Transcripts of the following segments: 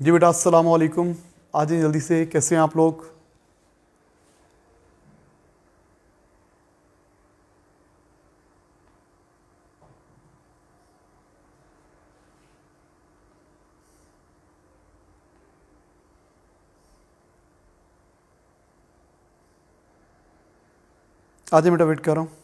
जी बेटा अस्सलाम वालेकुम। आ जाइए जल्दी से, कैसे हैं आप लोग? आ जाइए बेटा, वेट कर रहा हूँ।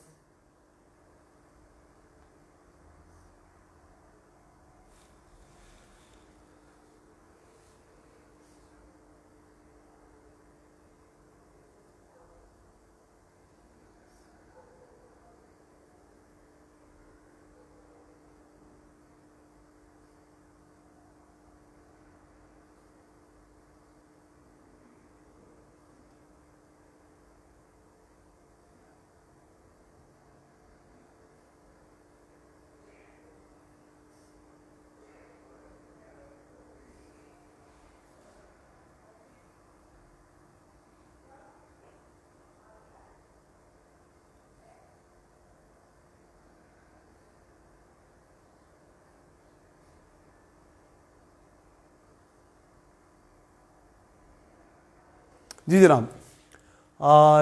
जी जनाब,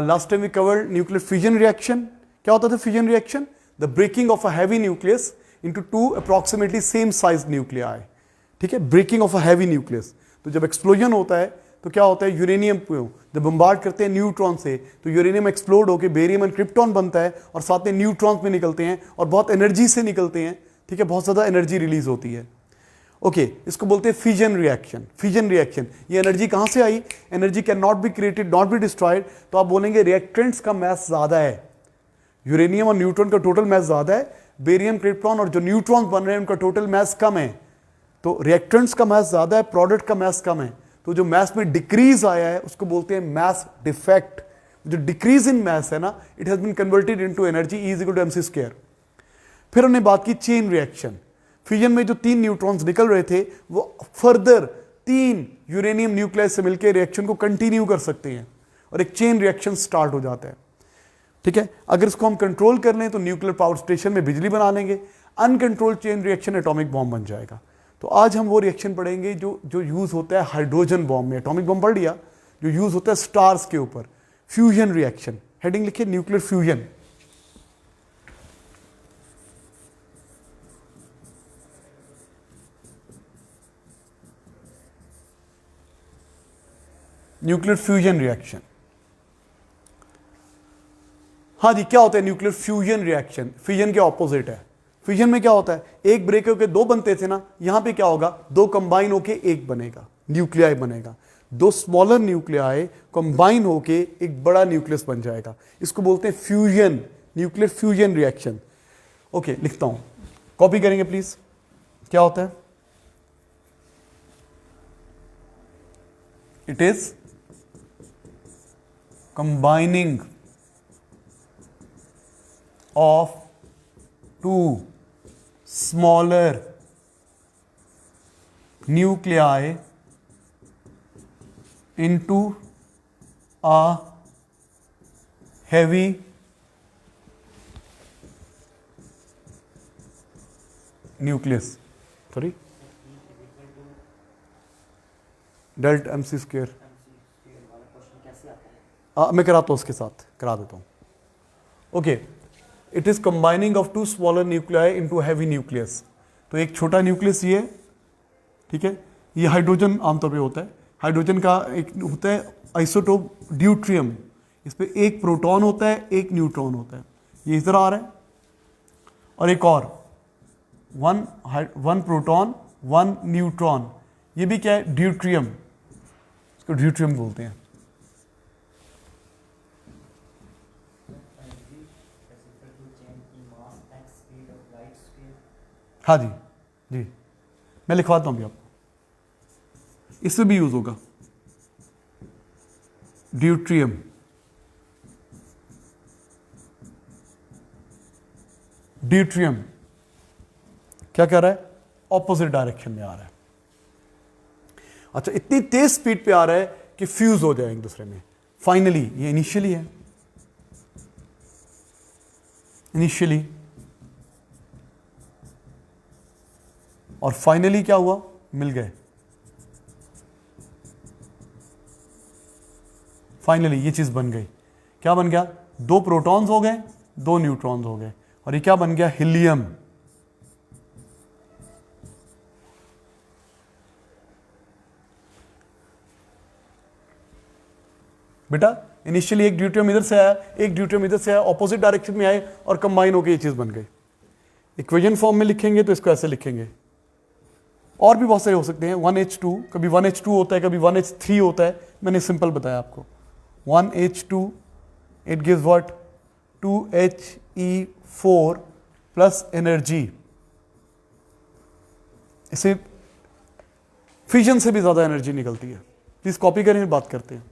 last time we covered nuclear fusion reaction. क्या होता था fusion reaction? The breaking of a heavy nucleus into two approximately same size nuclei. ठीक है, breaking of a heavy nucleus. तो जब एक्सप्लोजन होता है तो क्या होता है, यूरेनियम को जब बम्बार्ड करते हैं न्यूट्रॉन से तो यूरेनियम एक्सप्लोड होकर बेरियम एंड क्रिप्टॉन बनता है और साथ में न्यूट्रॉन्स भी निकलते हैं और बहुत एनर्जी से निकलते हैं। ठीक है, बहुत ज़्यादा एनर्जी रिलीज होती है। ओके, इसको बोलते हैं फिजन रिएक्शन। फिजन रिएक्शन, ये एनर्जी कहां से आई? Energy can not be created, not be destroyed. तो आप बोलेंगे रिएक्टेंट्स का मास ज्यादा है, यूरेनियम और न्यूट्रॉन का टोटल मास ज्यादा है, बेरियम क्रिप्टॉन और जो न्यूट्रॉन्स बन रहे हैं उनका टोटल मास कम है। तो रिएक्टेंट्स का मास ज्यादा है, प्रोडक्ट का मास कम है। तो जो मास में डिक्रीज आया है उसको बोलते हैं मास डिफेक्ट। जो डिक्रीज इन मास है ना, it has been converted into energy, E equal to mc square. फिर हमने बात की चेन रिएक्शन। फ्यूजन में जो 3 न्यूट्रॉन्स निकल रहे थे वो फर्दर 3 यूरेनियम न्यूक्लियस से मिलकर रिएक्शन को कंटिन्यू कर सकते हैं और एक चेन रिएक्शन स्टार्ट हो जाता है। ठीक है, अगर इसको हम कंट्रोल कर लें तो न्यूक्लियर पावर स्टेशन में बिजली बना लेंगे। Uncontrolled chain reaction atomic bomb बन जाएगा। तो आज हम वो रिएक्शन पढ़ेंगे जो जो यूज होता है हाइड्रोजन बॉम्ब में। एटॉमिक बॉम्ब पढ़ लिया, जो यूज होता है स्टार्स के ऊपर। फ्यूजन रिएक्शन, हेडिंग लिखिए nuclear fusion. Nuclear fusion reaction. हाँ जी, क्या होता है न्यूक्लियर फ्यूजन रिएक्शन? फ्यूजन के ऑपोजिट है। फ्यूजन में क्या होता है, एक ब्रेक होकर 2 बनते थे ना, यहां पे क्या होगा, 2 कंबाइन होके एक बनेगा, न्यूक्लियाई बनेगा। 2 स्मॉलर न्यूक्लियाई कंबाइन होके एक बड़ा न्यूक्लियस बन जाएगा। इसको बोलते हैं fusion, nuclear fusion reaction. Okay, लिखता हूं, कॉपी करेंगे प्लीज। क्या होता है? It is combining of 2 smaller nuclei into a heavy nucleus. Sorry, dealt mc square. मैं कराता हूँ, उसके साथ करा देता हूँ। Okay, it is combining of 2 smaller nuclei into heavy nucleus. तो एक छोटा न्यूक्लियस ये, ठीक है, ये हाइड्रोजन आमतौर पे होता है। हाइड्रोजन का एक होता है आइसोटोप ड्यूट्रियम। इस पे एक प्रोटॉन होता है, एक न्यूट्रॉन होता है। ये इधर आ रहा है। और एक और 1 प्रोटॉन 1 न्यूट्रॉन, ये भी क्या है, ड्यूट्रियम। इसको ड्यूट्रियम बोलते हैं। हाँ जी जी, मैं लिखवाता हूं अभी आपको, इससे भी यूज होगा ड्यूट्रियम। ड्यूट्रियम क्या कर रहा है, ऑपोजिट डायरेक्शन में आ रहा है। अच्छा, इतनी तेज स्पीड पे आ रहा है कि फ्यूज हो जाए एक दूसरे में। फाइनली, ये इनिशियली है, इनिशियली, और फाइनली क्या हुआ, मिल गए। फाइनली ये चीज बन गई, क्या बन गया, 2 प्रोटॉन्स हो गए, 2 न्यूट्रॉन्स हो गए, और ये क्या बन गया, हीलियम। बेटा इनिशियली एक ड्यूटेरियम इधर से आया, एक ड्यूटेरियम इधर से आया, ऑपोजिट डायरेक्शन में आए और कंबाइन होकर ये चीज बन गई। इक्वेशन फॉर्म में लिखेंगे तो इसको ऐसे लिखेंगे, और भी बहुत सारे हो सकते हैं, 1H2, कभी 1H2 होता है, कभी 1H3 होता है, मैंने सिंपल बताया आपको। 1H2 it gives what, 2He4 plus energy. इसे फिजन से भी ज्यादा एनर्जी निकलती है, प्लीज कॉपी करें, बात करते हैं।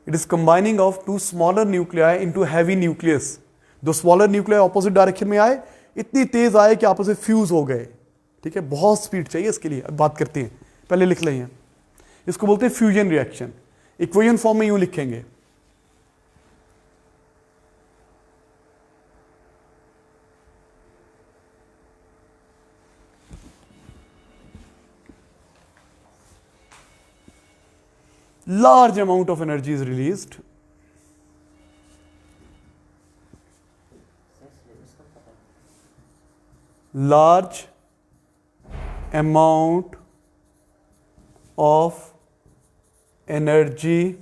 It is combining of 2 smaller nuclei into heavy nucleus। 2 smaller nuclei opposite direction में आए, इतनी तेज आए कि आपस में फ्यूज हो गए। ठीक है, बहुत स्पीड चाहिए इसके लिए, अब बात करते हैं, पहले लिख लें। इसको बोलते हैं फ्यूजन रिएक्शन। इक्वेशन फॉर्म में यूं लिखेंगे, large amount of energy is released, large amount of energy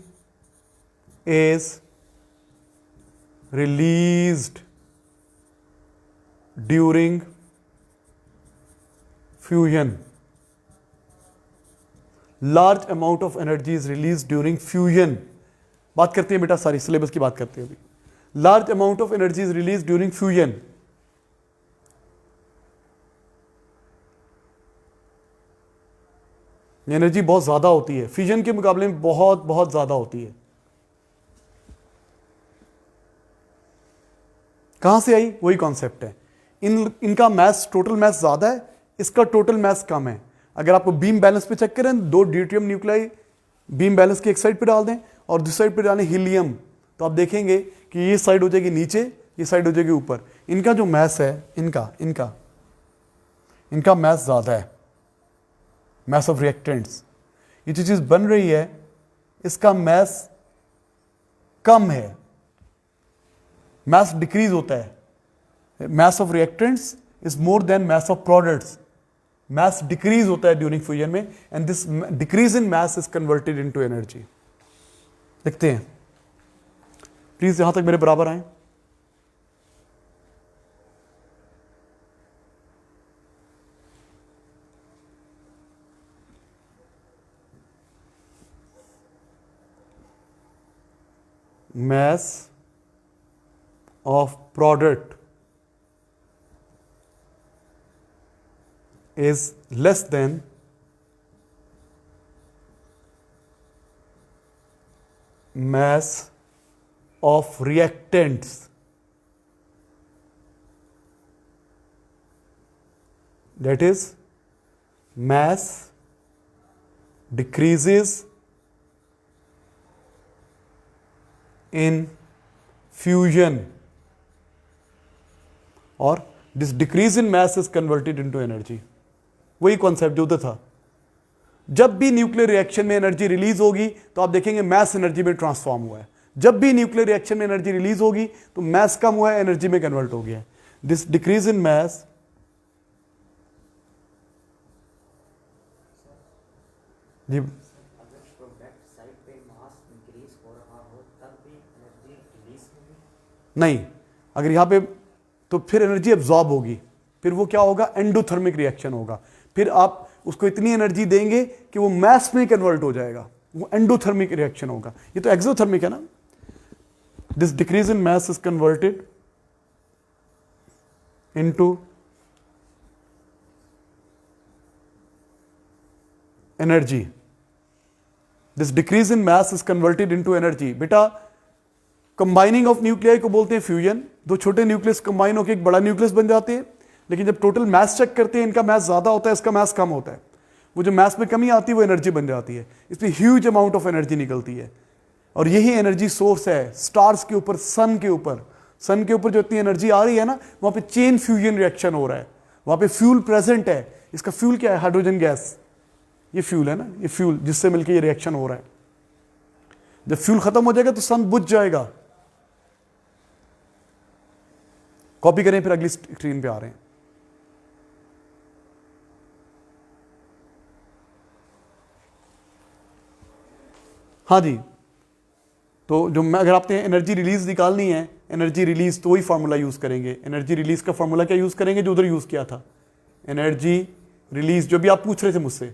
is released during fusion। Large amount of energy is release during fusion. बात करते हैं बेटा, सारी सिलेबस की बात करते हैं अभी। Large amount of energy is release during fusion. Energy बहुत ज्यादा होती है, फ्यूजन के मुकाबले में बहुत बहुत ज्यादा होती है। कहां से आई, वही कॉन्सेप्ट है। इनका मास, टोटल मास ज्यादा है, इसका टोटल मास कम है। अगर आपको बीम बैलेंस पे चेक करें, 2 ड्यूटेरियम न्यूक्लियाई बीम बैलेंस की एक साइड पे डाल दें और दूसरी साइड पे डालें हीलियम, तो आप देखेंगे कि ये साइड हो जाएगी नीचे, ये साइड हो जाएगी ऊपर। इनका जो मास है, इनका मास ज्यादा है, मास ऑफ रिएक्टेंट्स। ये जो चीज बन रही है इसका मास कम है, मास डिक्रीज होता है। Mass of reactants is more then mass of products. Mass decrease होता है ड्यूरिंग फ्यूजन में, and this decrease in mass is converted into energy. देखते हैं, प्लीज यहां तक मेरे बराबर आए। mass of product is less than mass of reactants, that is mass decreases in fusion, or this decrease in mass is converted into energy। वही concept जो उधर था। जब भी न्यूक्लियर रिएक्शन में एनर्जी रिलीज होगी तो आप देखेंगे मास एनर्जी में ट्रांसफॉर्म हुआ है। जब भी न्यूक्लियर रिएक्शन में एनर्जी रिलीज होगी तो मास कम हुआ है, एनर्जी में कन्वर्ट हो गया है। दिस डिक्रीज इन मास जी नहीं, अगर यहां पे तो फिर एनर्जी एब्जॉर्ब होगी, फिर वो क्या होगा, एंडोथर्मिक रिएक्शन होगा। फिर आप उसको इतनी एनर्जी देंगे कि वो मास में कन्वर्ट हो जाएगा, वो एंडोथर्मिक रिएक्शन होगा। ये तो एक्सोथर्मिक है ना। This decrease in mass is converted into energy. This decrease in mass is converted into energy. बेटा कंबाइनिंग ऑफ न्यूक्लियाई को बोलते हैं फ्यूजन। 2 छोटे न्यूक्लियस कंबाइन होकर एक बड़ा न्यूक्लियस बन जाते हैं, लेकिन जब टोटल मास चेक करते हैं, इनका मास ज्यादा होता है, इसका मास कम होता है। वो जो मास में कमी आती है वो एनर्जी बन जाती है। इसमें ह्यूज अमाउंट ऑफ एनर्जी निकलती है, और यही एनर्जी सोर्स है स्टार्स के ऊपर, सन के ऊपर। सन के ऊपर जो इतनी एनर्जी आ रही है ना, वहां पे चेन फ्यूजन रिएक्शन हो रहा है, वहां पे फ्यूल प्रेजेंट है। इसका फ्यूल क्या है, हाइड्रोजन गैस। ये फ्यूल है ना, ये फ्यूल जिससे मिलके ये रिएक्शन हो रहा है। जब फ्यूल खत्म हो जाएगा तो सन बुझ जाएगा। कॉपी करें, फिर अगली स्क्रीन पे आ रहे हैं। हाँ जी, तो जो मैं अगर आपने एनर्जी रिलीज निकालनी है, एनर्जी रिलीज तो वही फार्मूला यूज करेंगे। एनर्जी रिलीज का फार्मूला क्या यूज करेंगे जो उधर यूज किया था, एनर्जी रिलीज जो भी आप पूछ रहे थे मुझसे,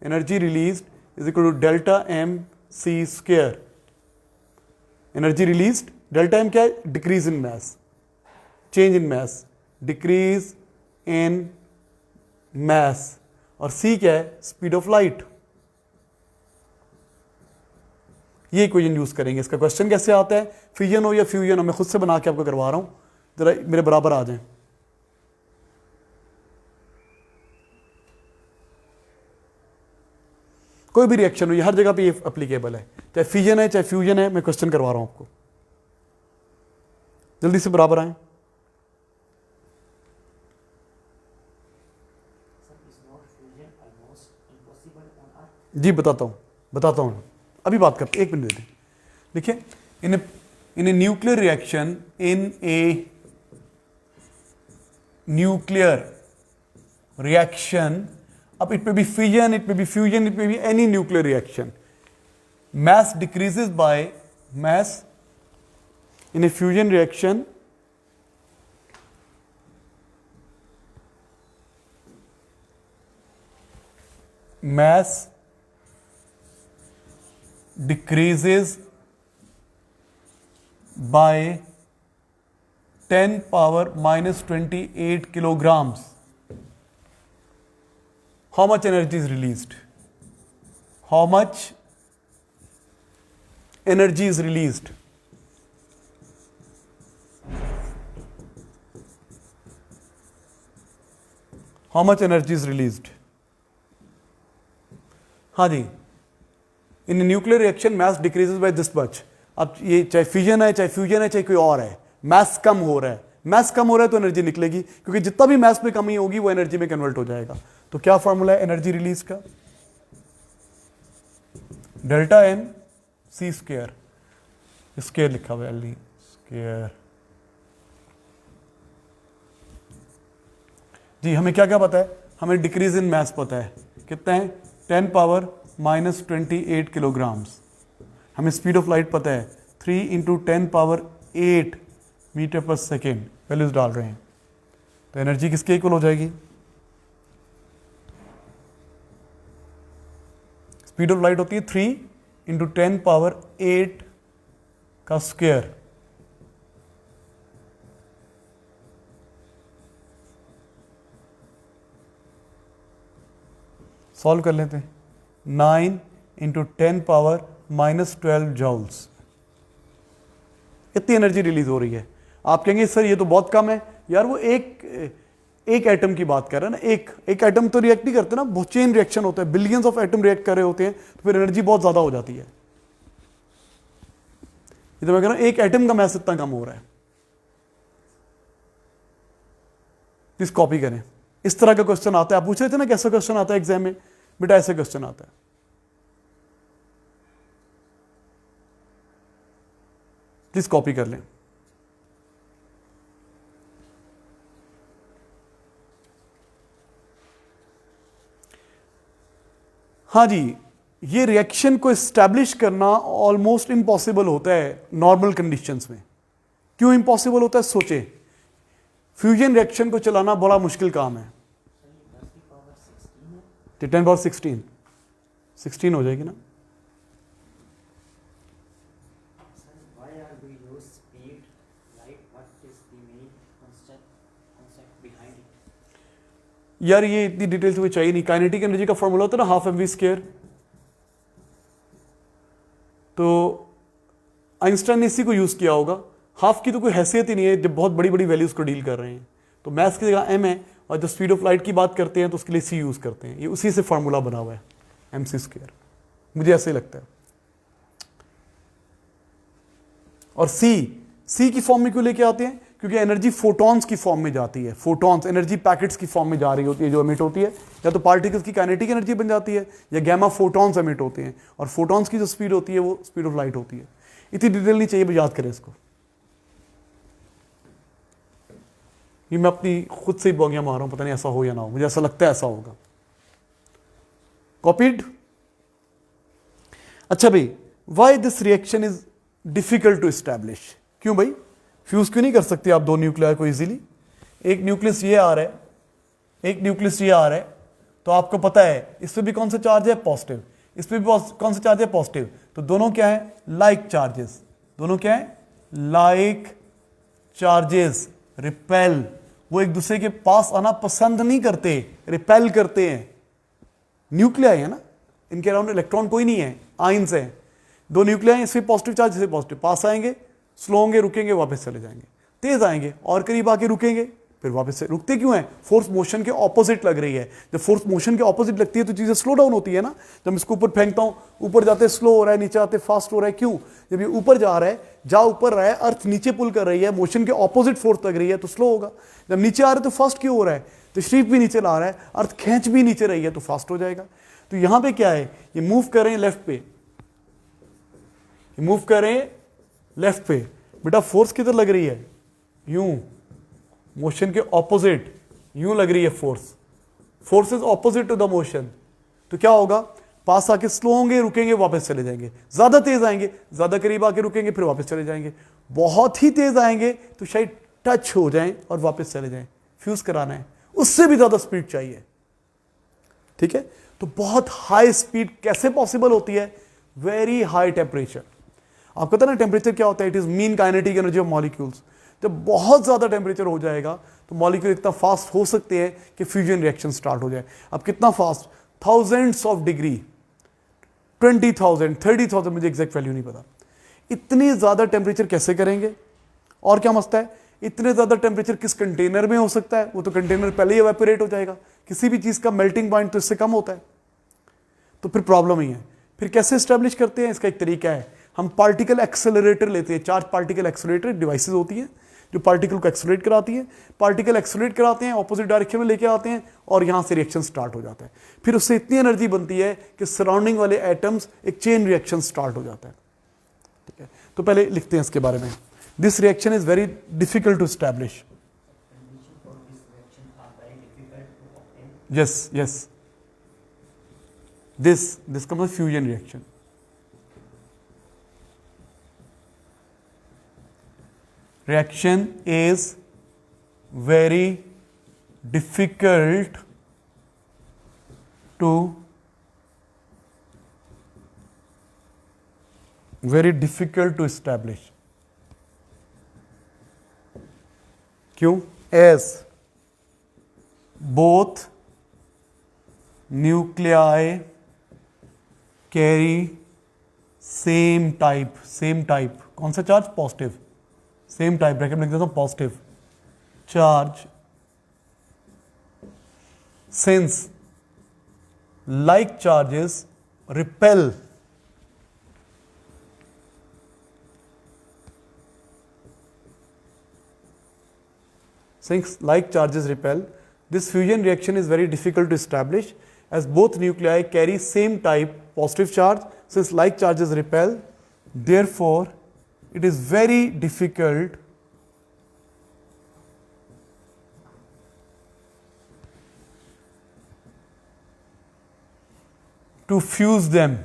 energy release is equal to delta M C square. Energy release delta M क्या है, decrease in mass, change in mass, decrease in mass, और सी क्या है, स्पीड ऑफ लाइट। ये इक्वेशन यूज करेंगे। इसका क्वेश्चन कैसे आता है, फिजन हो या फ्यूजन हो, मैं खुद से बना के आपको करवा रहा हूं, जरा मेरे बराबर आ जाएं। कोई भी रिएक्शन हो, ये हर जगह पे ये एप्लीकेबल है, चाहे फिजन है चाहे फ्यूजन है, मैं क्वेश्चन करवा रहा हूं आपको। जल्दी से बराबर आए। जी बताता हूं, अभी बात करते, एक मिनट दे दें। देखिए, in a nuclear reaction, in a nuclear reaction, अब it may be fission, it may be fusion, it may be any nuclear reaction, mass decreases by mass. In a fusion reaction, mass decreases by 10 power minus 28 kilograms. How much energy is released? How much energy is released? How much energy is released? हाँ जी, in nuclear reaction mass decreases by this much. अब ये चाहे fission है चाहे fusion है चाहे कोई और है, मैस कम हो रहा है, मैस कम हो रहा है तो एनर्जी निकलेगी, क्योंकि जितना भी मैस में कमी होगी वो एनर्जी में कन्वर्ट हो जाएगा। तो क्या फॉर्मूला है एनर्जी रिलीज का, delta M C square, square लिखा हुआ है, एल स्क्वायर। जी हमें क्या क्या पता है, हमें डिक्रीज इन मैस पता है, कितना है, 10 पावर माइनस 28 किलोग्राम्स। हमें स्पीड ऑफ लाइट पता है 3 इंटू 10 पावर 8 मीटर पर सेकेंड, वैल्यूज डाल रहे हैं, तो एनर्जी किसके इक्वल हो जाएगी, स्पीड ऑफ लाइट होती है 3 इंटू 10 पावर 8 का स्क्वायर। सॉल्व कर लेते हैं, 9 इंटू 10 पावर माइनस 12 जॉल्स, इतनी एनर्जी रिलीज हो रही है। आप कहेंगे सर ये तो बहुत कम है, यार वो एक एटम की बात कर रहे हैं ना, एक एटम तो रिएक्ट नहीं करते ना, बहुत चेन रिएक्शन होता है, बिलियंस ऑफ एटम रिएक्ट कर रहे होते हैं, तो फिर एनर्जी बहुत ज्यादा हो जाती है। ये तो मैं कह रहा हूं एक एटम का मैस इतना कम हो रहा है। प्लीज कॉपी करें, इस तरह का क्वेश्चन आता है। आप पूछ रहे थे ना कैसा क्वेश्चन आता है एग्जाम में, बेटा ऐसे क्वेश्चन आता है। प्लीज कॉपी कर लें। हाँ जी, ये रिएक्शन को एस्टैब्लिश करना ऑलमोस्ट इम्पॉसिबल होता है नॉर्मल कंडीशंस में। क्यों इम्पॉसिबल होता है, सोचे, फ्यूजन रिएक्शन को चलाना बड़ा मुश्किल काम है। 10 पावर 16 हो जाएगी ना। यार ये इतनी डिटेल्स मुझे चाहिए नहीं। काइनेटिक एनर्जी का फॉर्मूला होता है ना, हाफ एम वी स्क्वायर। तो आइंस्टाइन ने इसी को यूज किया होगा। हाफ की तो कोई हैसियत ही नहीं है जब बहुत बड़ी बड़ी वैल्यूज को डील कर रहे हैं। तो मैथ्स की जगह एम है, और जब स्पीड ऑफ लाइट की बात करते हैं तो उसके लिए सी यूज करते हैं। ये उसी से फॉर्मूला बना हुआ है, एम सी स्क्वायर, मुझे ऐसे ही लगता है। और सी की फॉर्म में क्यों लेके आते हैं, क्योंकि एनर्जी फोटॉन्स की फॉर्म में जाती है, फोटॉन्स एनर्जी पैकेट्स की फॉर्म में जा रही होती है जो एमिट होती है, या तो पार्टिकल्स की काइनेटिक एनर्जी बन जाती है या गैमा फोटॉन्स एमिट होते हैं, और फोटॉन्स की जो स्पीड होती है वो स्पीड ऑफ लाइट होती है। इतनी डिटेल नहीं चाहिए, याद करें इसको। ये मैं अपनी खुद से ही बोगियां मार रहा हूं, पता नहीं ऐसा हो या ना हो, मुझे ऐसा लगता है ऐसा होगा। कॉपीड? अच्छा भाई, why this reaction is difficult to establish? क्यों भाई, फ्यूज क्यों नहीं कर सकते आप दो न्यूक्लियर को इजीली? एक न्यूक्लियस ये आ रहा है, एक न्यूक्लियस ये आ रहा है, तो आपको पता है इस पे भी कौन सा चार्ज है? पॉजिटिव। इस पे भी कौन सा चार्ज है? पॉजिटिव। तो दोनों क्या है? Like charges. दोनों क्या है? Like charges. रिपेल, वो एक दूसरे के पास आना पसंद नहीं करते, रिपेल करते हैं। न्यूक्लियर है ना, इनके अराउंड इलेक्ट्रॉन कोई नहीं है, आयंस है। दो न्यूक्लियर हैं, इससे पॉजिटिव चार्ज, इससे पॉजिटिव, पास आएंगे, स्लो होंगे, रुकेंगे, वापस चले जाएंगे, तेज आएंगे और करीब आके रुकेंगे, फिर वापस से। रुकते क्यों हैं? फोर्स मोशन के ऑपोजिट लग रही है। जब फोर्स मोशन के ऑपोजिट लगती है तो चीजें स्लो डाउन होती है ना। जब मैं इसको ऊपर फेंकता हूं, ऊपर जाते स्लो हो रहा है, नीचे आते फास्ट हो रहा है। क्यों? जब ये ऊपर जा रहा है, जा ऊपर रहा है, अर्थ नीचे पुल कर रही है, मोशन के ऑपोजिट फोर्स लग रही है तो स्लो होगा। जब नीचे आ रहा है तो फास्ट क्यों हो रहा है? तशरीफ भी नीचे ला रहा है, अर्थ खींच भी नीचे रही है तो फास्ट हो जाएगा। तो यहां पे क्या है, ये मूव कर रहे हैं लेफ्ट पे, मूव कर रहे हैं लेफ्ट पे। बेटा फोर्स किधर लग रही है? यूं, मोशन के ऑपोजिट, यूं लग रही है force. Force is opposite to the motion. तो क्या होगा? पास आके स्लो होंगे, रुकेंगे, वापस चले जाएंगे। ज्यादा तेज आएंगे, ज्यादा करीब आके रुकेंगे, फिर वापस चले जाएंगे। बहुत ही तेज आएंगे तो शायद टच हो जाएं और वापस चले जाएं। फ्यूज कराना है, उससे भी ज्यादा स्पीड चाहिए। ठीक है, तो बहुत हाई स्पीड कैसे पॉसिबल होती है? Very high temperature. आपको पता है ना टेम्परेचर क्या होता है? It is mean kinetic energy of molecules. जब बहुत ज्यादा टेम्परेचर हो जाएगा तो मॉलिक्यूल इतना फास्ट हो सकते हैं कि फ्यूजन रिएक्शन स्टार्ट हो जाए। अब कितना फास्ट? थाउजेंड्स ऑफ डिग्री, 20,000, 30,000, मुझे एग्जैक्ट वैल्यू नहीं पता। इतनी ज्यादा टेम्परेचर कैसे करेंगे? और क्या मसला है? इतने ज्यादा टेम्परेचर किस कंटेनर में हो सकता है? वो तो कंटेनर पहले ही इवेपोरेट हो जाएगा। किसी भी चीज का मेल्टिंग पॉइंट तो इससे कम होता है, तो फिर प्रॉब्लम ही है। फिर कैसे एस्टेब्लिश करते हैं? इसका एक तरीका है, हम पार्टिकल एक्सेलरेटर लेते हैं। चार्ज पार्टिकल एक्सेलरेटर डिवाइसेस होती हैं जो पार्टिकल को एक्सेलरेट कराती है। पार्टिकल एक्सेलरेट कराते हैं, ऑपोजिट डायरेक्शन में लेके आते हैं और यहां से रिएक्शन स्टार्ट हो जाता है। फिर उससे इतनी एनर्जी बनती है कि सराउंडिंग वाले एटम्स एक चेन रिएक्शन स्टार्ट हो जाता है। ठीक है, तो पहले लिखते हैं इसके बारे में। This reaction is very difficult to establish. Yes yes, this comes as fusion reaction. Reaction is very difficult to establish. क्यों? As both nuclei carry same type, कौन सा charge? Positive. Same type, bracket में लिख देता हूं positive charge. Since like charges repel this fusion reaction is very difficult to establish as both nuclei carry same type positive charge. Since like charges repel, therefore it is very difficult to fuse them.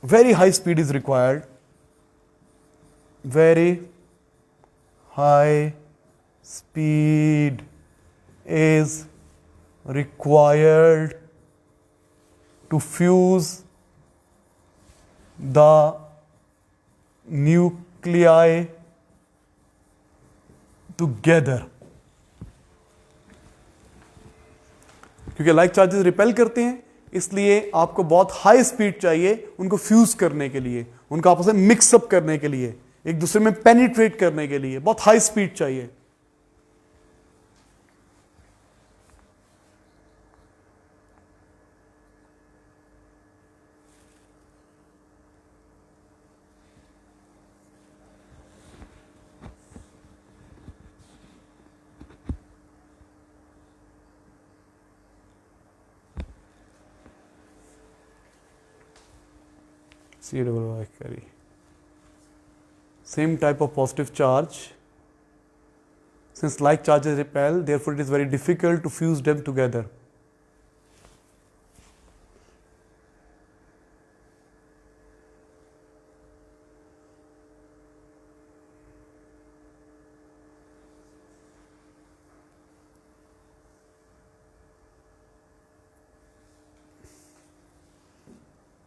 Very high speed is required. Very high speed is required to fuse the nuclei together. क्योंकि like charges repel करते हैं, इसलिए आपको बहुत high speed चाहिए उनको fuse करने के लिए, उनको आपस में मिक्सअप करने के लिए, एक दूसरे में पेनिट्रेट करने के लिए बहुत हाई स्पीड चाहिए। C carry. Same type of positive charge. Since like charges repel, therefore it is very difficult to fuse them together.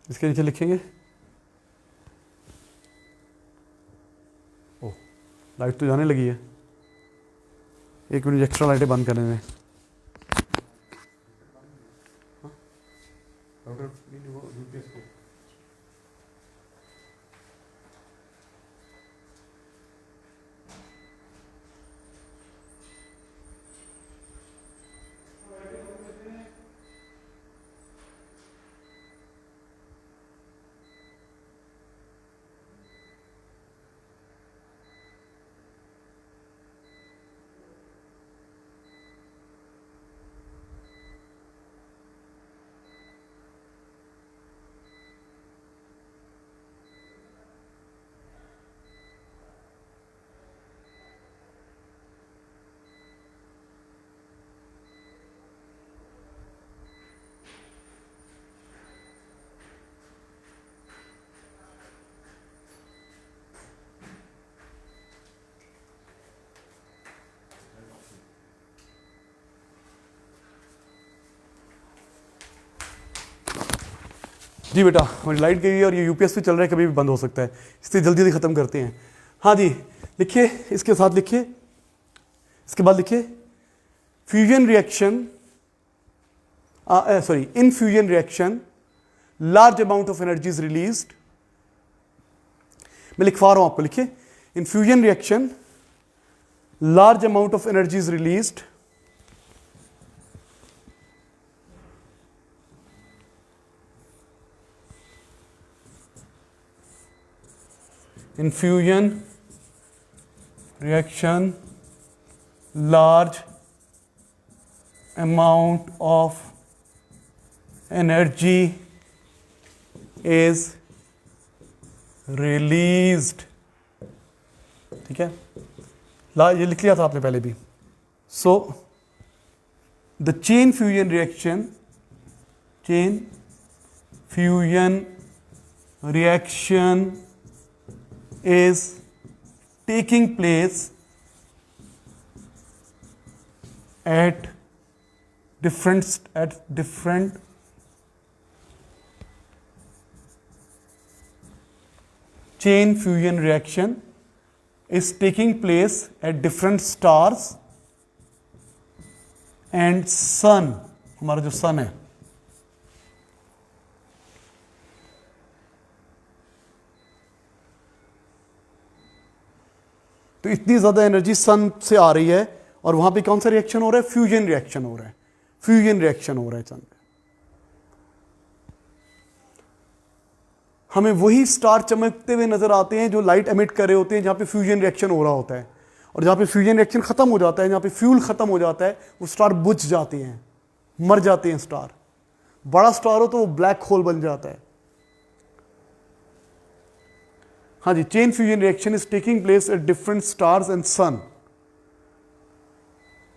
इसके नीचे लिखेंगे, ओ लाइट तो जाने लगी है, 1 मिनट एक्स्ट्रा लाइटें बंद करने में। जी बेटा, हमारी लाइट गई है और ये यूपीएस भी चल रहा है, कभी भी बंद हो सकता है, इसलिए जल्दी जल्दी ख़त्म करते हैं। हाँ जी, लिखिए, इसके साथ लिखिए, इसके बाद लिखिए fusion reaction, sorry, in fusion reaction large amount of energy is released. मैं लिखवा रहा हूं आपको, लिखिए, in fusion reaction large amount of energy is released in fusion reaction large amount of energy is released। ठीक है, ये लिख लिया था आपने पहले भी। So the chain fusion reaction is taking place at different chain fusion reaction is taking place at different stars and sun, हमारा जो सन है, तो इतनी ज़्यादा एनर्जी सन से आ रही है और वहां पे कौन सा रिएक्शन हो रहा है? फ्यूजन रिएक्शन हो रहा है, फ्यूजन रिएक्शन हो रहा है सन पे। हमें वही स्टार चमकते हुए नजर आते हैं जो लाइट एमिट कर रहे होते हैं जहां पे फ्यूजन रिएक्शन हो रहा होता है, और जहां पे फ्यूजन रिएक्शन खत्म हो जाता है, जहां पे फ्यूल खत्म हो जाता है, वो स्टार बुझ जाते हैं, मर जाते हैं स्टार। बड़ा स्टार हो तो वो ब्लैक होल बन जाता है। हाँ जी, chain fusion reaction is taking place at different stars and sun.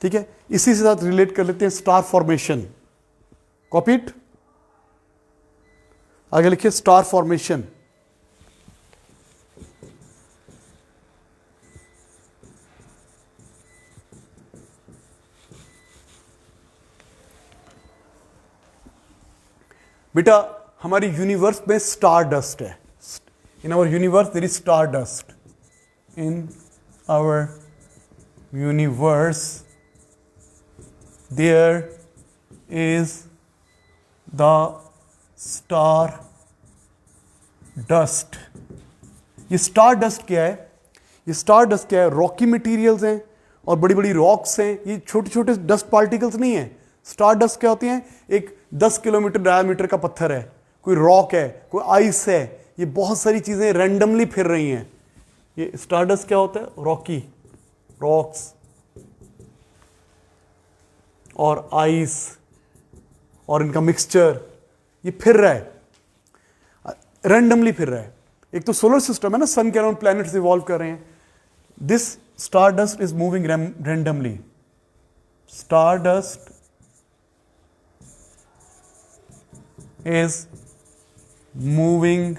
ठीक है, इसी से साथ रिलेट कर लेते हैं स्टार फॉर्मेशन। कॉपी इट, आगे लिखिए स्टार फॉर्मेशन। बेटा, हमारी यूनिवर्स में स्टार डस्ट है। In our universe there is stardust. In our universe there is the star dust. ये स्टार डस्ट क्या है? ये स्टार डस्ट क्या है? रॉकी मटेरियल्स हैं और बड़ी बड़ी रॉक्स हैं, ये छोटे छोटे डस्ट पार्टिकल्स नहीं है। स्टार डस्ट क्या होती हैं? एक 10 किलोमीटर डायमीटर का पत्थर है, कोई रॉक है, कोई आइस है, ये बहुत सारी चीजें रैंडमली फिर रही हैं। ये स्टारडस्ट क्या होता है? रॉकी, रॉक्स और आइस और इनका मिक्सचर, ये फिर रहा है। रैंडमली फिर रहा है। एक तो सोलर सिस्टम है ना, सन के अराउंड प्लैनेट्स इवॉल्व कर रहे हैं। This stardust is moving randomly. Stardust is moving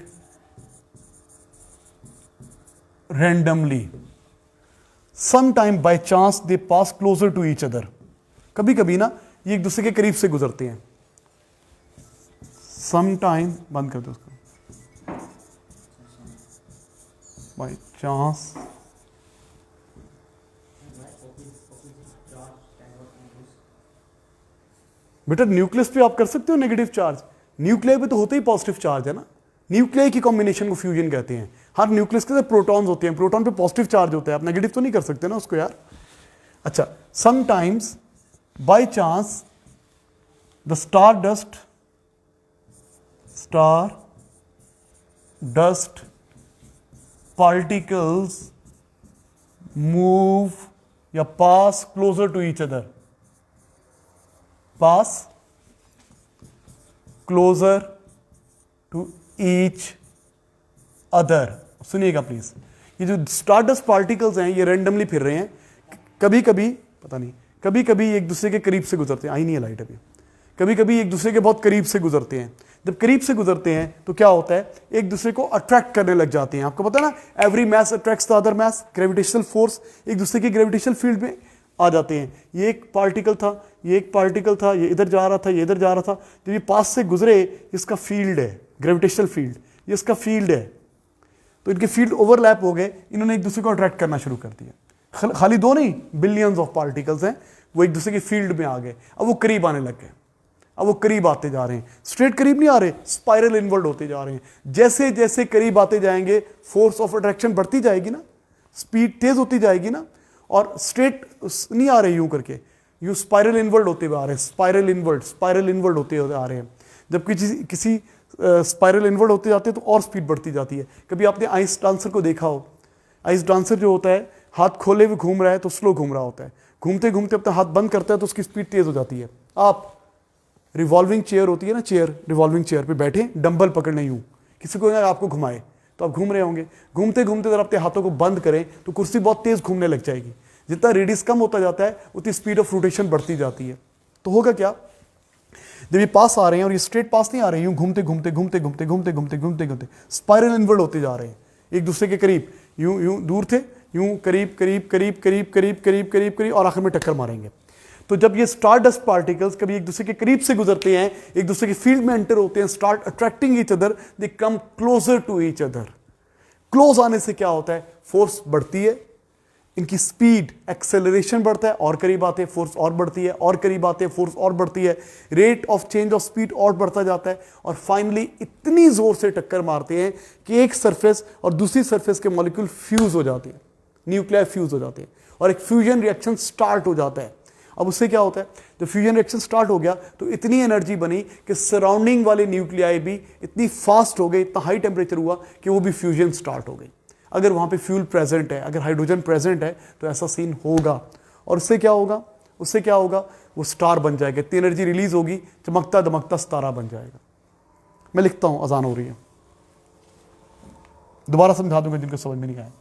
randomly. Sometime by chance they pass closer to each other. कभी कभी ना ये एक दूसरे के करीब से गुजरते हैं। Sometime, बंद कर दो उसको। By chance बेटा न्यूक्लियस पे आप कर सकते हो नेगेटिव चार्ज, न्यूक्लियर पे तो होते ही पॉजिटिव चार्ज है ना। न्यूक्लियर की कॉम्बिनेशन को फ्यूजन कहते हैं। हर न्यूक्लियस के प्रोटॉन्स होते हैं, प्रोटॉन पे पॉजिटिव चार्ज होता है, आप नेगेटिव तो नहीं कर सकते ना उसको यार। अच्छा, sometimes by chance the star dust particles move या pass closer to each other. Pass closer to each other. सुनिएगा प्लीज, ये जो स्टारडस्ट पार्टिकल्स हैं ये रैंडमली फिर रहे हैं। कभी कभी पता नहीं, कभी कभी एक दूसरे के करीब से गुजरते हैं। आई नहीं है लाइट अभी। कभी कभी एक दूसरे के बहुत करीब से गुजरते हैं। जब करीब से गुजरते हैं तो क्या होता है, एक दूसरे को अट्रैक्ट करने लग जाते हैं। आपको पता है ना, every mass attracts the other mass. Gravitational force एक दूसरे के ग्रेविटेशनल फील्ड में आ जाते हैं। ये एक पार्टिकल था, ये एक पार्टिकल था, ये इधर जा रहा था, ये इधर जा रहा था। जब ये पास से गुजरे, इसका फील्ड है ग्रेविटेशनल फील्ड, ये इसका फील्ड है, तो इनके फील्ड ओवरलैप हो गए, इन्होंने एक दूसरे को अट्रैक्ट करना शुरू कर दिया। खाली दो नहीं, बिलियंस ऑफ पार्टिकल्स हैं, वो एक दूसरे के फील्ड में आ गए। अब वो करीब आने लग गए, अब वो करीब आते जा रहे हैं। स्ट्रेट करीब नहीं आ रहे, स्पाइरल इनवर्ड होते जा रहे हैं। जैसे जैसे करीब आते जाएंगे फोर्स ऑफ अट्रैक्शन बढ़ती जाएगी ना, स्पीड तेज होती जाएगी ना, और स्ट्रेट नहीं आ रहे यूं करके, यूं स्पाइरल इनवर्ड होते हुए आ रहे हैं। स्पाइरल इनवर्ड होते हुए आ रहे हैं। जब किसी स्पाइरल इनवर्ड होते जाते हैं तो और स्पीड बढ़ती जाती है। कभी आपने आइस डांसर को देखा हो, आइस डांसर जो होता है हाथ खोले हुए घूम रहा है तो स्लो घूम रहा होता है, घूमते घूमते अपना हाथ बंद करता है तो उसकी स्पीड तेज हो जाती है। आप रिवॉल्विंग चेयर होती है ना, चेयर, रिवॉल्विंग चेयर पे बैठे डंबल पकड़ने, यूं किसी को आपको घुमाए तो आप घूम रहे होंगे, घूमते घूमते अगर अपने हाथों को बंद करें तो कुर्सी बहुत तेज घूमने लग जाएगी। जितना रेडियस कम होता जाता है उतनी स्पीड ऑफ रोटेशन बढ़ती जाती है। तो होगा क्या, जब ये पास आ रहे हैं और ये स्ट्रेट पास नहीं आ रहे हैं, यूं घूमते घूमते घूमते घूमते घूमते घूमते घूमते घूमते स्पाइरल इनवर्ड होते जा रहे हैं एक दूसरे के करीब। यूं यूं दूर थे, यूं करीब करीब करीब करीब करीब करीब करीब करीब और आखिर में टक्कर मारेंगे। तो जब ये स्टारडस्ट पार्टिकल्स कभी एक दूसरे के करीब से गुजरते हैं, एक दूसरे के फील्ड में एंटर होते हैं, start attracting each other, they come closer to each other. Close आने से क्या होता है, फोर्स बढ़ती है, इनकी स्पीड एक्सेलरेशन बढ़ता है, और करीब आते हैं फोर्स और बढ़ती है, और करीब आते हैं फोर्स और बढ़ती है, rate of change of speed और बढ़ता जाता है, और फाइनली इतनी जोर से टक्कर मारते हैं कि एक सरफेस और दूसरी सरफेस के मॉलिक्यूल फ्यूज हो जाते हैं, न्यूक्लियर फ्यूज हो जाते हैं, और एक फ्यूजन रिएक्शन स्टार्ट हो जाता है। अब उससे क्या होता है, जब फ्यूजन रिएक्शन स्टार्ट हो गया तो इतनी एनर्जी बनी कि सराउंडिंग वाले न्यूक्लियाई भी इतनी फास्ट हो गए, इतना हाई टेम्परेचर हुआ कि वो भी फ्यूजन स्टार्ट हो गई। अगर वहाँ पे फ्यूल प्रेजेंट है, अगर हाइड्रोजन प्रेजेंट है तो ऐसा सीन होगा। और उससे क्या होगा, उससे क्या होगा, वो स्टार बन जाएगा, इतनी एनर्जी रिलीज होगी, चमकता दमकता सितारा बन जाएगा। मैं लिखता हूँ, अजान हो रही है, दोबारा समझा दूंगा जिनको समझ में नहीं आया।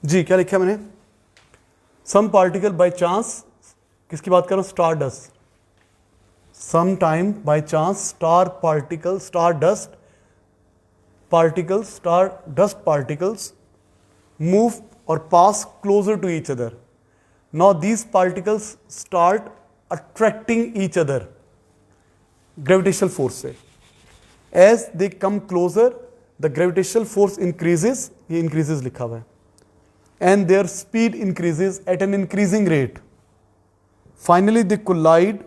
जी क्या लिखा है मैंने, सम पार्टिकल बाय चांस, किसकी बात कर रहा हूं, star dust, some time by chance star particle, star dust particles, star dust particles move or pass closer to each other. Now these particles start attracting each other gravitational force से. As they come closer, the gravitational force increases, ये increases लिखा हुआ है, and their speed increases at an increasing rate. Finally they collide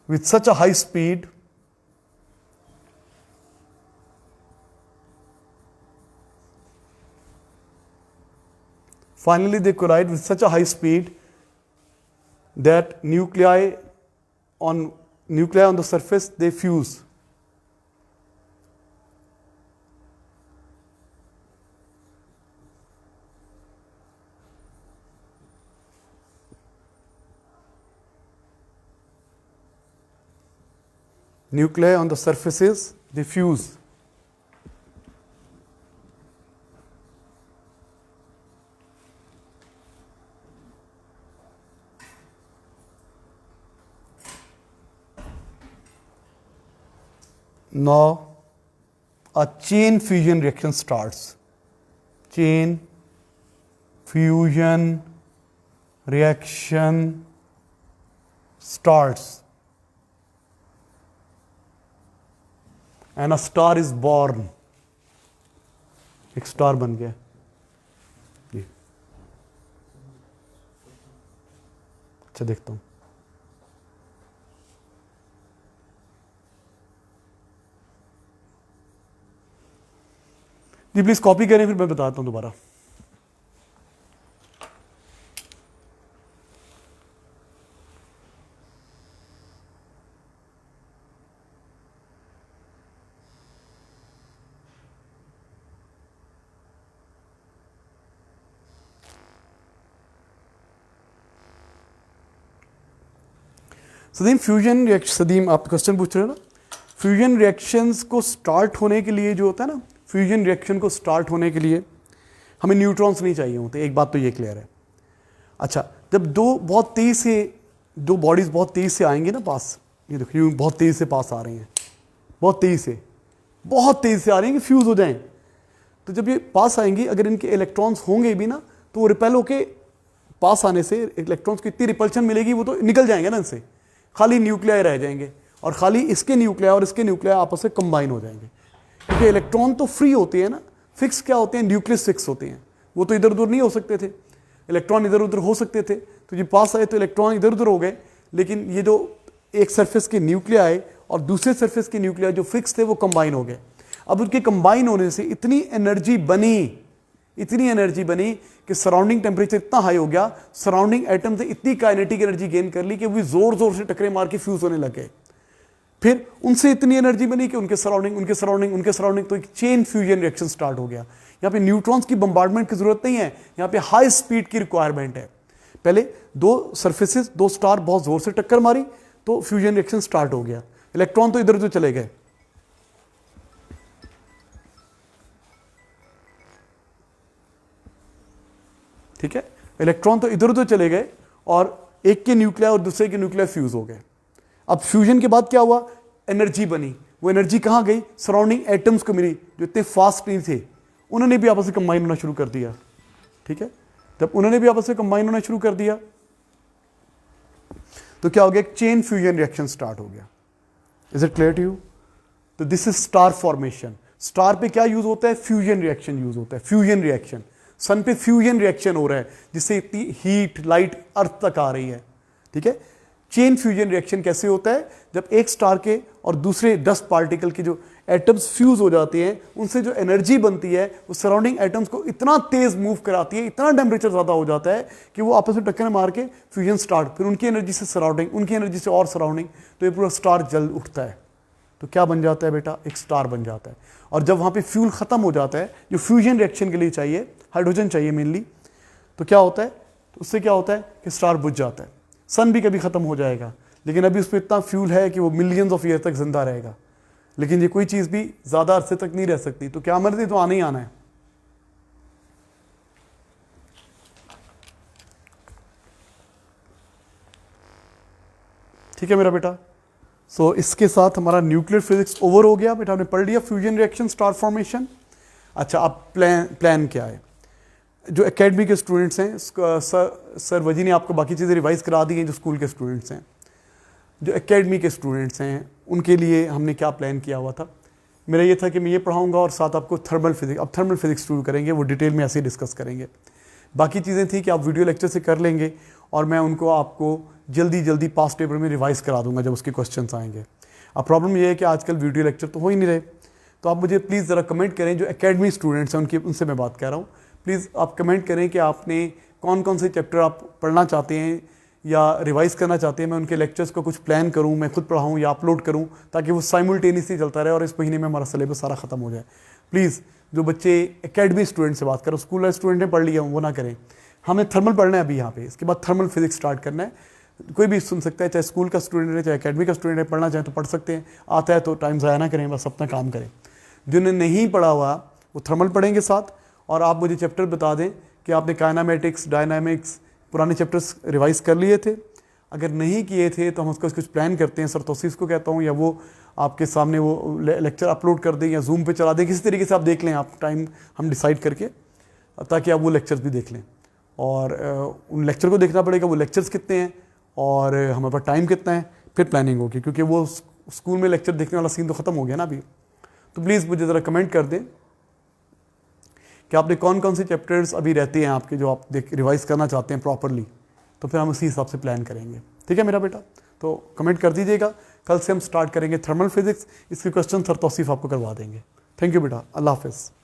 with such a high speed that nuclei on the surface they fuse. Nuclei on the surfaces they fuse. Now a chain fusion reaction starts. Chain fusion reaction starts. And a star is born. एक star बन गया. ये अच्छा देखता हूं. जी please copy करें, फिर मैं बताता हूं दोबारा. सदीम फ्यूजन रिएक्शन, सदीम आप क्वेश्चन पूछ रहे हो ना, फ्यूजन रिएक्शंस को स्टार्ट होने के लिए जो होता है ना, फ्यूजन रिएक्शन को स्टार्ट होने के लिए हमें न्यूट्रॉन्स नहीं चाहिए होते. एक बात तो ये क्लियर है. अच्छा, जब दो बॉडीज बहुत तेज से आएंगे ना पास, ये देखो बहुत तेज से पास आ रही हैं, बहुत तेज से आ रही हैं कि फ्यूज हो जाएं. तो जब ये पास आएंगी, अगर इनके इलेक्ट्रॉन्स होंगे भी ना, तो वो रिपेल होके पास आने से इलेक्ट्रॉन्स को इतनी रिपल्शन मिलेगी, वो तो निकल जाएंगे ना इनसे, खाली न्यूक्लियाई रह जाएंगे, और खाली इसके न्यूक्लियाई और इसके न्यूक्लियाई आपस में कंबाइन हो जाएंगे. क्योंकि इलेक्ट्रॉन तो फ्री होते हैं ना, फिक्स क्या होते हैं, न्यूक्लियस फिक्स होते हैं, वो तो इधर उधर नहीं हो सकते थे. इलेक्ट्रॉन इधर उधर हो सकते थे, तो ये पास आए तो इलेक्ट्रॉन इधर उधर हो गए, लेकिन ये जो एक सरफेस के न्यूक्लियाई और दूसरे सरफेस के न्यूक्लियाई जो फिक्स थे वो कंबाइन हो गए. अब उनके कंबाइन होने से इतनी एनर्जी बनी कि सराउंडिंग टेम्परेचर इतना हाई हो गया, सराउंडिंग एटम से इतनी काइनेटिक एनर्जी गेन कर ली कि वो जोर जोर से टकरे मार के फ्यूज होने लगे. फिर उनसे इतनी एनर्जी बनी कि उनके सराउंडिंग, तो एक चेन फ्यूजन रिएक्शन स्टार्ट हो गया. यहाँ पे न्यूट्रॉन्स की बम्बार्डमेंट की जरूरत नहीं है, यहाँ पे हाई स्पीड की रिक्वायरमेंट है. पहले दो सरफेसेस, दो स्टार बहुत जोर से टक्कर मारी तो फ्यूजन रिएक्शन स्टार्ट हो गया. इलेक्ट्रॉन तो इधर उधर चले गए, ठीक है, इलेक्ट्रॉन तो इधर उधर चले गए और एक के न्यूक्लियाई और दूसरे के न्यूक्लियाई फ्यूज हो गए. अब फ्यूजन के बाद क्या हुआ, एनर्जी बनी. वो एनर्जी कहां गई, सराउंडिंग एटम्स को मिली जो इतने फास्ट नहीं थे, उन्होंने भी आपस में कंबाइन होना शुरू कर दिया. ठीक है, जब उन्होंने भी आपस में कंबाइन होना शुरू कर दिया तो क्या हो गया, एक चेन फ्यूजन रिएक्शन स्टार्ट हो गया. Is it clear to you? तो this is star formation. Star पे क्या यूज होता है, फ्यूजन रिएक्शन यूज होता है. फ्यूजन रिएक्शन, सन पे फ्यूजन रिएक्शन हो रहा है जिससे इतनी हीट लाइट अर्थ तक आ रही है. ठीक है, चेन फ्यूजन रिएक्शन कैसे होता है, जब एक स्टार के और दूसरे डस्ट पार्टिकल के जो एटम्स फ्यूज हो जाते हैं, उनसे जो एनर्जी बनती है वो सराउंडिंग एटम्स को इतना तेज मूव कराती है, इतना टेम्परेचर ज़्यादा हो जाता है कि वो आपस में टक्कर मार के फ्यूजन स्टार्ट, फिर उनकी एनर्जी से सराउंडिंग, उनकी एनर्जी से और सराउंडिंग, तो ये पूरा स्टार जल उठता है. तो क्या बन जाता है बेटा, एक स्टार बन जाता है. और जब वहाँ पे फ्यूल ख़त्म हो जाता है जो फ्यूजन रिएक्शन के लिए चाहिए, हाइड्रोजन चाहिए मेनली, तो क्या होता है, तो उससे क्या होता है कि स्टार बुझ जाता है. सन भी कभी ख़त्म हो जाएगा, लेकिन अभी उसमें इतना फ्यूल है कि वो मिलियंस ऑफ ईयर तक जिंदा रहेगा। लेकिन ये कोई चीज़ भी ज़्यादा अरसे तक नहीं रह सकती, तो क्या मर्जी तो आना ही आना है। ठीक है मेरा बेटा। सो इसके साथ हमारा न्यूक्लियर फिजिक्स ओवर हो गया। बेटा हमने पढ़ लिया फ्यूजन रिएक्शन, स्टार फॉर्मेशन। अच्छा, अब प्लान क्या है। जो एकेडमी के स्टूडेंट्स हैं, सर वजी ने आपको बाकी चीज़ें रिवाइज करा दी हैं। जो स्कूल के स्टूडेंट्स हैं, जो एकेडमी के स्टूडेंट्स हैं, उनके लिए हमने क्या प्लान किया हुआ था। मेरा ये था कि मैं ये पढ़ाऊंगा और साथ आपको थर्मल फिजिक्स, अब थर्मल फिजिक्स शुरू करेंगे, वो डिटेल में ऐसे ही डिस्कस करेंगे। बाकी चीज़ें थी कि आप वीडियो लेक्चर से कर लेंगे और मैं उनको आपको जल्दी पास्ट पेपर में रिवाइज करा दूंगा जब उसके क्वेश्चंस आएंगे। अब प्रॉब्लम ये है कि आजकल वीडियो लेक्चर तो हो ही नहीं रहे, तो आप मुझे प्लीज़ ज़रा कमेंट करें। जो एकेडमी स्टूडेंट्स हैं उनसे मैं बात कर रहा हूँ, प्लीज़ आप कमेंट करें कि आपने कौन कौन से चैप्टर आप पढ़ना चाहते हैं या रिवाइज़ करना चाहते हैं। मैं उनके लेक्चर्स को कुछ प्लान करूँ, मैं खुद पढ़ाऊँ या अपलोड करूँ, ताकि वो साइमल्टेनियसली चलता रहे और इस महीने में हमारा सिलेबस सारा ख़त्म हो जाए। प्लीज़ जो बच्चे एकेडमी स्टूडेंट से बात करो, स्कूल स्टूडेंट ने पढ़ लिया वो ना करें। हमें थर्मल पढ़ना है अभी यहाँ पे, इसके बाद थर्मल फिजिक्स स्टार्ट करना है। कोई भी सुन सकता है, चाहे स्कूल का स्टूडेंट है चाहे एकेडमी का स्टूडेंट है, पढ़ना चाहे तो पढ़ सकते हैं। आता है तो टाइम ज़ाया ना करें, बस अपना काम करें। जिन्होंने नहीं पढ़ा हुआ वो थर्मल पढ़ेंगे साथ, और आप मुझे चैप्टर बता दें कि आपने काइनेमेटिक्स, डायनामिक्स, पुराने चैप्टर्स रिवाइज कर लिए थे। अगर नहीं किए थे तो हम उसका कुछ प्लान करते हैं। सर तौसीफ को कहता हूँ, या वो आपके सामने वो लेक्चर अपलोड कर दें या जूम पे चला दें, किसी तरीके से आप देख लें, आप टाइम हम डिसाइड करके, ताकि आप वो लेक्चर्स भी देख लें। और उन लेक्चर को देखना पड़ेगा, वो लेक्चर्स कितने हैं और हमारे पास टाइम कितना है, फिर प्लानिंग होगी। क्योंकि वो स्कूल में लेक्चर देखने वाला सीन तो ख़त्म हो गया ना अभी। तो प्लीज़ मुझे ज़रा कमेंट कर दें कि आपने कौन कौन से चैप्टर्स अभी रहते हैं आपके जो आप रिवाइज करना चाहते हैं प्रॉपरली, तो फिर हम उसी हिसाब से प्लान करेंगे। ठीक है मेरा बेटा, तो कमेंट कर दीजिएगा। कल से हम स्टार्ट करेंगे थर्मल फिजिक्स। इसके क्वेश्चन सर तौसीफ आपको करवा देंगे। थैंक यू बेटा, अल्लाह हाफ़िज़।